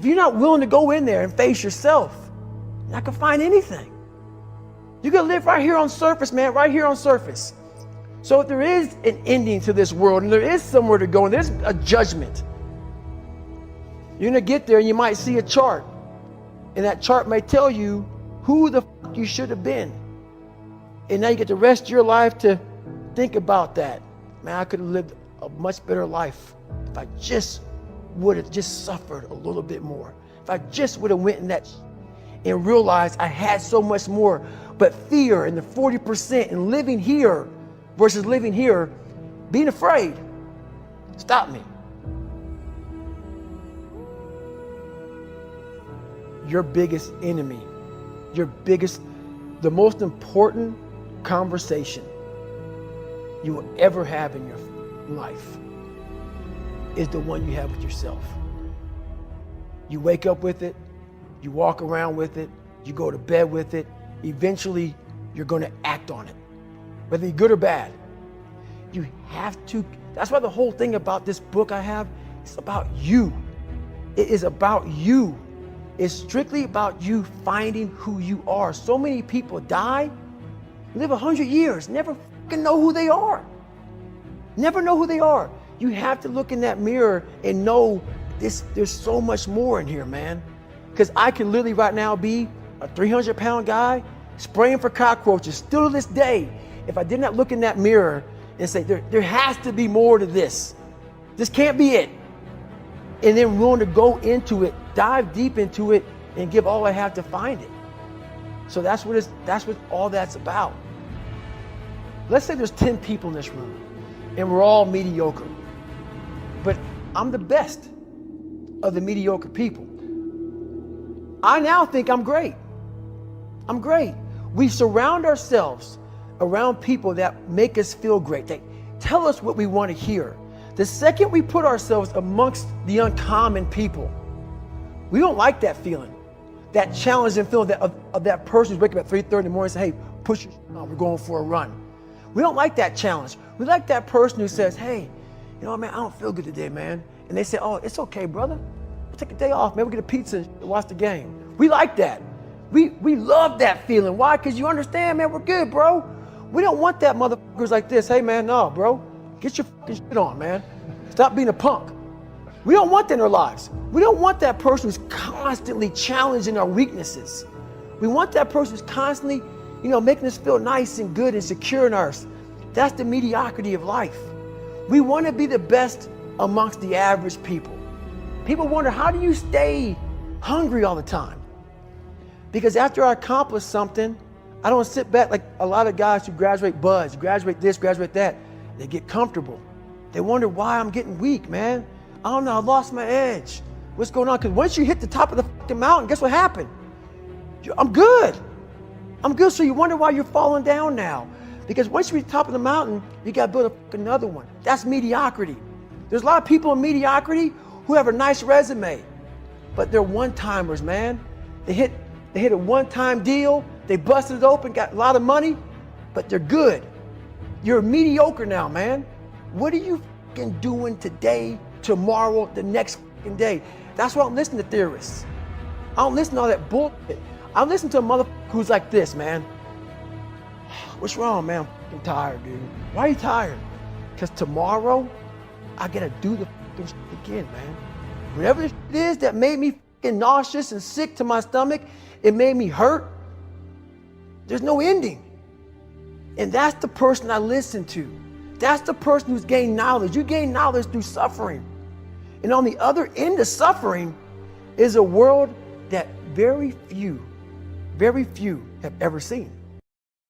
If you're not willing to go in there and face yourself, you're not gonna find anything. You're gonna live right here on surface, man, right here on surface. So if there is an ending to this world and there is somewhere to go and there's a judgment, you're gonna get there and you might see a chart. And that chart may tell you who the fuck you should have been. And now you get the rest of your life to think about that. Man, I could have lived a much better life if I just would have just suffered a little bit more. If I just would have went in that and realized I had so much more. But fear and the 40% and living here versus living here, being afraid, stop me. Your biggest enemy, the most important conversation you will ever have in your life is the one you have with yourself. You wake up with it, you walk around with it, you go to bed with it. Eventually, you're going to act on it, whether you're good or bad. You have to. That's why the whole thing about this book I have, it's about you. It is about you. It's strictly about you finding who you are. So many people die, live 100 years, never fucking know who they are. Never know who they are. You have to look in that mirror and know there's so much more in here, man. Because I can literally right now be a 300-pound guy spraying for cockroaches still to this day. If I did not look in that mirror and say, there has to be more to this. This can't be it. And then willing to go into it, dive deep into it, and give all I have to find it. So that's what all that's about. Let's say there's 10 people in this room, and we're all mediocre. But I'm the best of the mediocre people. I now think I'm great. I'm great. We surround ourselves around people that make us feel great. They tell us what we want to hear. The second we put ourselves amongst the uncommon people, we don't like that feeling, that challenging feeling of that person who's waking up at 3:30 in the morning and say, hey, push your on, we're going for a run. We don't like that challenge. We like that person who says, hey, you know what, man, I don't feel good today, man. And they say, oh, it's okay, brother. We'll take a day off, man. We'll get a pizza and watch the game. We like that. We love that feeling. Why? Because you understand, man, we're good, bro. We don't want that motherfuckers like this. Hey, man, no, bro. Get your fucking shit on, man. Stop being a punk. We don't want that in our lives. We don't want that person who's constantly challenging our weaknesses. We want that person who's constantly, making us feel nice and good and secure in ours. That's the mediocrity of life. We want to be the best amongst the average people. People wonder, how do you stay hungry all the time? Because after I accomplish something, I don't sit back like a lot of guys who graduate buds, graduate this, graduate that. They get comfortable. They wonder why I'm getting weak, man. I don't know, I lost my edge. What's going on? Because once you hit the top of the fucking mountain, guess what happened? I'm good. I'm good. So you wonder why you're falling down now. Because once you reach the top of the mountain, you got to build another one. That's mediocrity. There's a lot of people in mediocrity who have a nice resume, but they're one-timers, man. They hit a one-time deal, they busted it open, got a lot of money, but they're good. You're mediocre now, man. What are you fucking doing today, tomorrow, the next fucking day? That's why I don't listen to theorists. I don't listen to all that bullshit. I listen to a motherfucker who's like this, man. What's wrong, man? I'm fucking tired, dude. Why are you tired? Because tomorrow, I gotta do the fucking shit again, man. Whatever the shit is that made me fucking nauseous and sick to my stomach, it made me hurt. There's no ending. And that's the person I listen to. That's the person who's gained knowledge. You gain knowledge through suffering. And on the other end of suffering is a world that very few have ever seen.